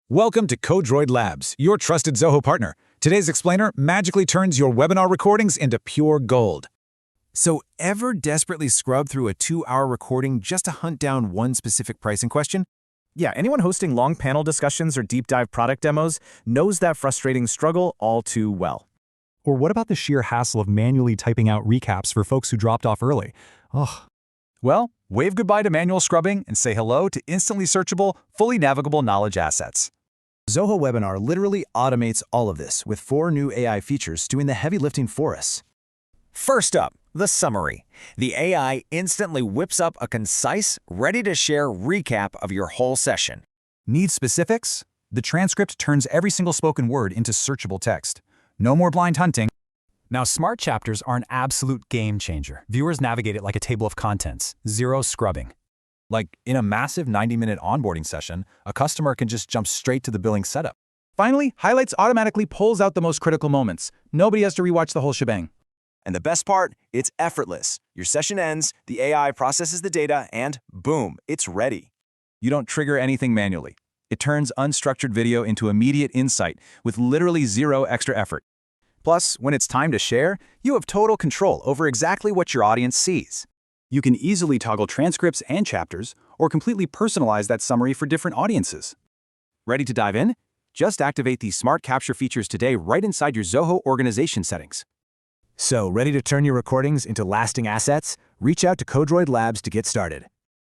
Welcome to CodeDroid Labs, your trusted Zoho partner. Today's explainer magically turns your webinar recordings into pure gold. So ever desperately scrub through a 2-hour recording just to hunt down one specific pricing question? Yeah, anyone hosting long panel discussions or deep dive product demos knows that frustrating struggle all too well. Or what about the sheer hassle of manually typing out recaps for folks who dropped off early? Ugh. Well, wave goodbye to manual scrubbing and say hello to instantly searchable, fully navigable knowledge assets. Zoho Webinar literally automates all of this with 4 new AI features doing the heavy lifting for us. First up, the summary. The AI instantly whips up a concise, ready-to-share recap of your whole session. Need specifics? The transcript turns every single spoken word into searchable text. No more blind hunting. Now, smart chapters are an absolute game changer. Viewers navigate it like a table of contents, zero scrubbing. Like in a massive 90-minute onboarding session, a customer can just jump straight to the billing setup. Finally, Highlights automatically pulls out the most critical moments. Nobody has to rewatch the whole shebang. And the best part, it's effortless. Your session ends, the AI processes the data, and boom, it's ready. You don't trigger anything manually. It turns unstructured video into immediate insight with literally zero extra effort. Plus, when it's time to share, you have total control over exactly what your audience sees. You can easily toggle transcripts and chapters, or completely personalize that summary for different audiences. Ready to dive in? Just activate these smart capture features today right inside your Zoho organization settings. So, ready to turn your recordings into lasting assets? Reach out to CodeDroid Labs to get started.